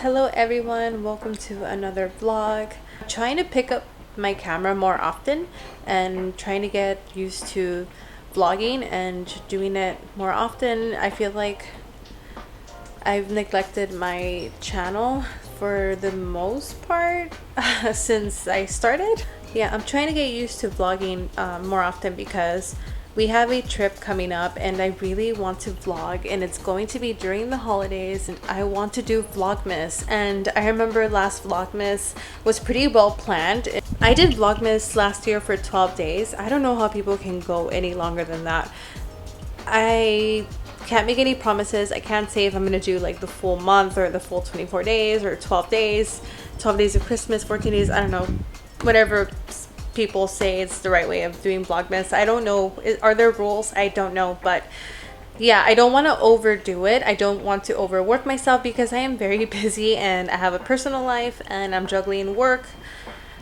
Hello everyone, welcome to another vlog. I'm trying to pick up my camera more often and trying to get used to vlogging and doing it more often. I feel like I've neglected my channel for the most part since I started. Yeah, I'm trying to get used to vlogging more often because we have a trip coming up and I really want to vlog, and it's going to be during the holidays, and I want to do Vlogmas. And I remember last Vlogmas was pretty well planned. I did Vlogmas last year for 12 days. I don't know how people can go any longer than that. I can't make any promises. I can't say if I'm gonna do like the full month or the full 24 days or 12 days, 12 days of Christmas, 14 days, I don't know, whatever people say it's the right way of doing Vlogmas. I don't know. Are there rules? I don't know. But yeah, I don't want to overdo it. I don't want to overwork myself because I am very busy and I have a personal life and I'm juggling work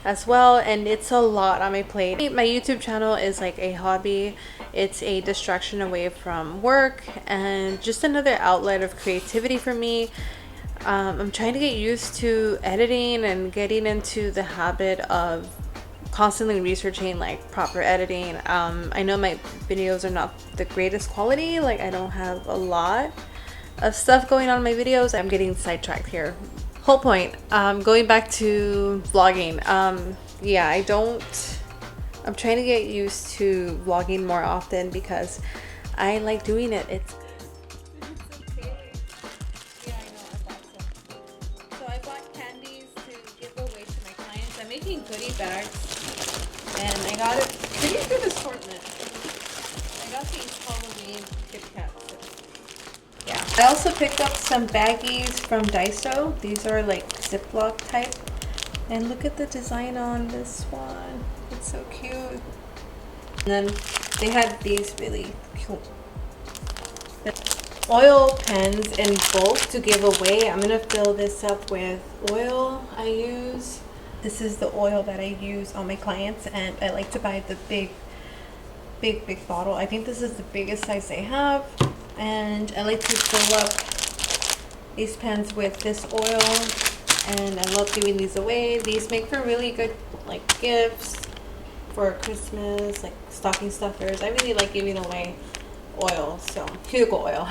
as well, and it's a lot on my plate. My YouTube channel is like a hobby. It's a distraction away from work and just another outlet of creativity for me. I'm trying to get used to editing and getting into the habit of constantly researching like proper editing. I know my videos are not the greatest quality. Like, I don't have a lot of stuff going on in my videos. I'm getting sidetracked here. Whole point, going back to vlogging. Yeah, I'm trying to get used to vlogging more often because I like doing it. It's okay. Yeah, I know, I bought some. So I bought candies to give away to my clients. I'm making goodie bags and I got a pretty good assortment. I got these Halloween Kit Kats. Yeah. I also picked up some baggies from Daiso. These are like Ziploc type. And look at the design on this one. It's so cute. And then they had these really cute oil pens in bulk to give away. I'm gonna fill this up with oil I use. This is the oil that I use on my clients, and I like to buy the big bottle. I think this is the biggest size they have, and I like to fill up these pens with this oil, and I love giving these away. These make for really good like gifts for Christmas, like stocking stuffers. I really like giving away oil, so cuticle oil.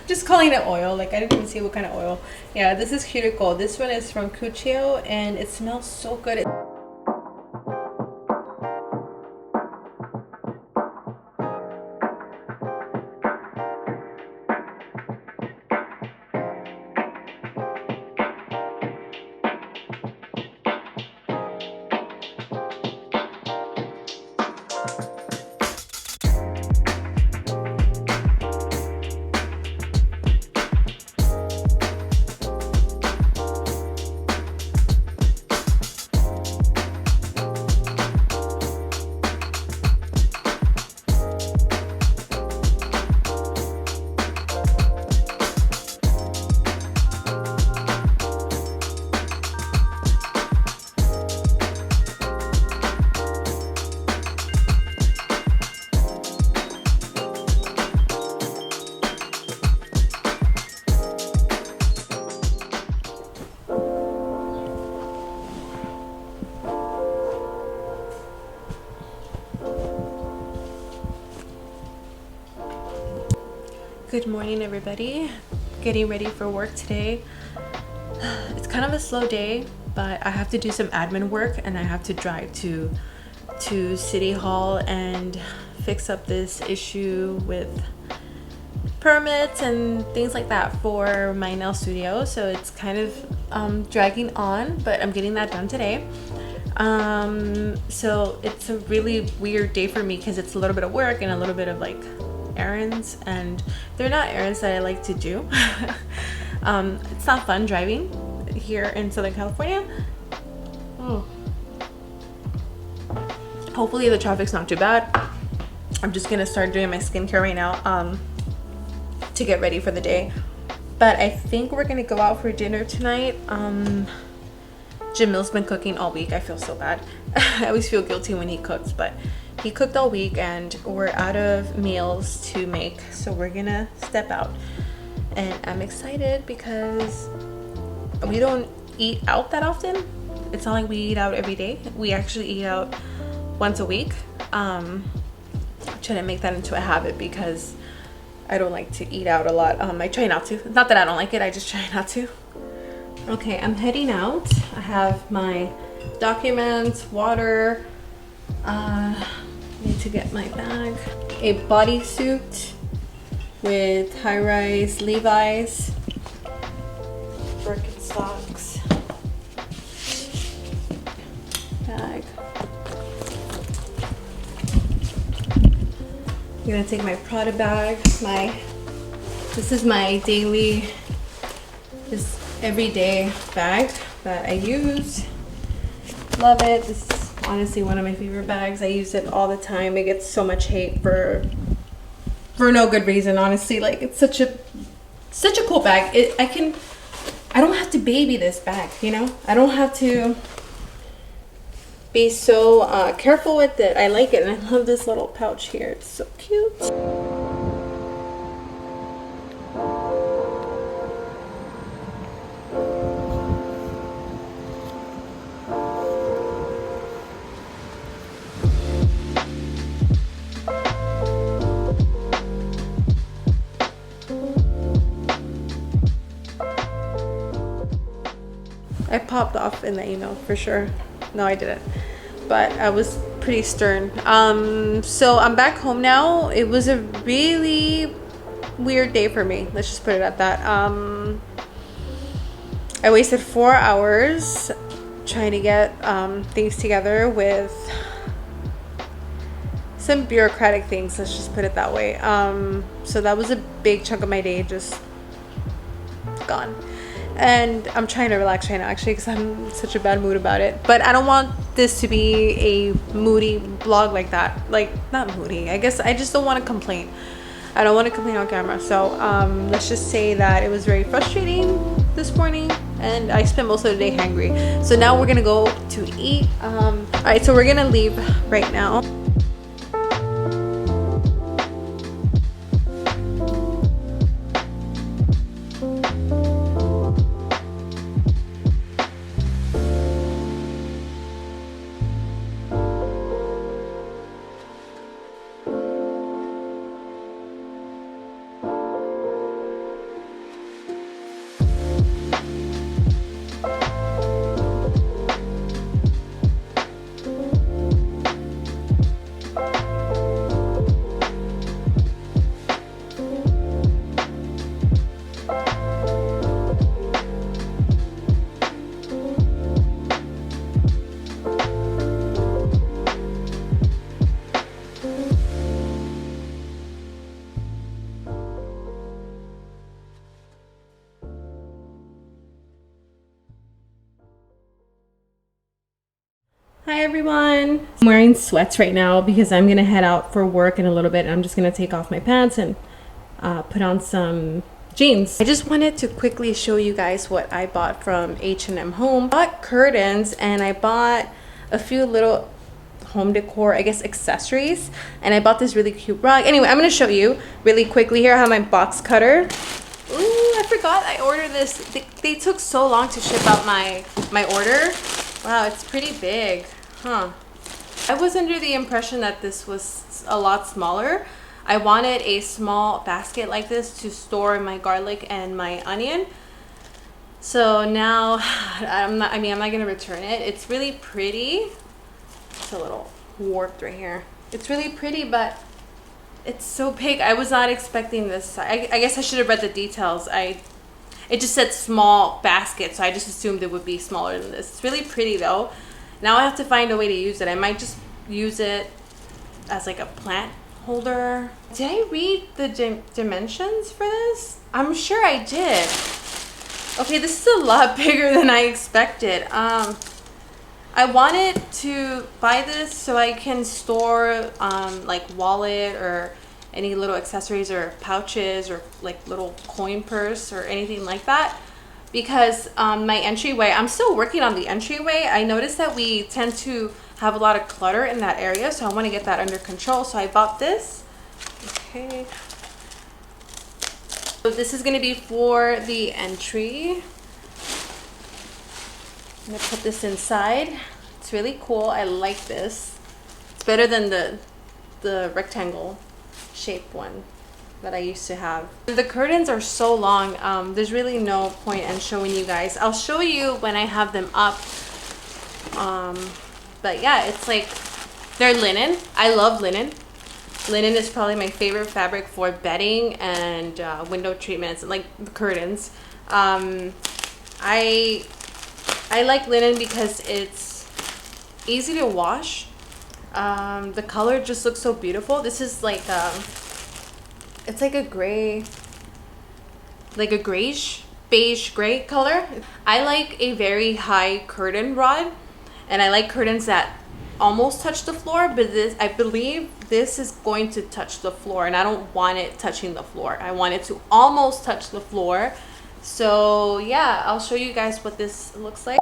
Just calling it oil, like I didn't even see what kind of oil. Yeah, this is cuticle. This one is from Cuccio and it smells so good. Good morning, everybody. Getting ready for work today. It's kind of a slow day, but I have to do some admin work and I have to drive to City Hall and fix up this issue with permits and things like that for my nail studio. So it's kind of dragging on, but I'm getting that done today. So it's a really weird day for me because it's a little bit of work and a little bit of like errands, and they're not errands that I like to do. It's not fun driving here in Southern California. Hopefully the traffic's not too bad. I'm just gonna start doing my skincare right now to get ready for the day. But I think we're gonna go out for dinner tonight. Jamil's been cooking all week. I feel so bad. I always feel guilty when he cooks, but he cooked all week and we're out of meals to make, so we're gonna step out. And I'm excited because we don't eat out that often. It's not like we eat out every day. We actually eat out once a week. I try to make that into a habit because I don't like to eat out a lot. I try not to. Not that I don't like it, I just try not to. Okay, I'm heading out. I have my documents, water. Need to get my bag. A bodysuit with high-rise Levi's, Birkenstocks, bag. I'm gonna take my Prada bag. This is my daily, this everyday bag that I use. Love it. This is honestly one of my favorite bags. I use it all the time. It gets so much hate for no good reason, honestly. Like, it's such a cool bag. I don't have to baby this bag, you know? I don't have to be so careful with it. I like it, and I love this little pouch here. It's so cute. I popped off in the email for sure. No, I didn't, but I was pretty stern. So I'm back home now. It was a really weird day for me. Let's just put it at that. I wasted 4 hours trying to get things together with some bureaucratic things. Let's just put it that way. So that was a big chunk of my day just gone. And I'm trying to relax right now, actually, because I'm in such a bad mood about it. But I don't want this to be a moody vlog like that. Like, not moody. I guess I just don't want to complain. I don't want to complain on camera. So let's just say that it was very frustrating this morning, and I spent most of the day hangry. So now we're gonna go to eat. All right, so we're gonna leave right now. Hi everyone. I'm wearing sweats right now because I'm gonna head out for work in a little bit. I'm just gonna take off my pants and put on some jeans. I just wanted to quickly show you guys what I bought from H&M Home. I bought curtains and I bought a few little home decor, I guess, accessories, and I bought this really cute rug. Anyway, I'm gonna show you really quickly here. I have my box cutter. Ooh, I forgot I ordered this. They took so long to ship out my order. Wow, it's pretty big, huh? I was under the impression that this was a lot smaller. I wanted a small basket like this to store my garlic and my onion. So now I'm not gonna return it. It's really pretty. It's a little warped right here. It's really pretty, but it's so big. I was not expecting this. I guess I should have read the details. It just said small basket, so I just assumed it would be smaller than this. It's really pretty though. Now I have to find a way to use it. I might just use it as like a plant holder. Did I read the dimensions for this? I'm sure I did. Okay, this is a lot bigger than I expected. I wanted to buy this so I can store like wallet or any little accessories or pouches or like little coin purse or anything like that, because my entryway, I'm still working on the entryway. I noticed that we tend to have a lot of clutter in that area, so I want to get that under control. So I bought this. Okay, so this is going to be for the entry. I'm gonna put this inside. It's really cool. I like this. It's better than the rectangle shaped one that I used to have. The curtains are so long. There's really no point in showing you guys. I'll show you when I have them up. But yeah, it's like they're linen. I love linen. Linen is probably my favorite fabric for bedding and window treatments, like the curtains. I like linen because it's easy to wash. The color just looks so beautiful. This is like it's like a gray, like a grayish, beige gray color. I like a very high curtain rod, and I like curtains that almost touch the floor, but this, I believe this is going to touch the floor, and I don't want it touching the floor. I want it to almost touch the floor. So yeah, I'll show you guys what this looks like.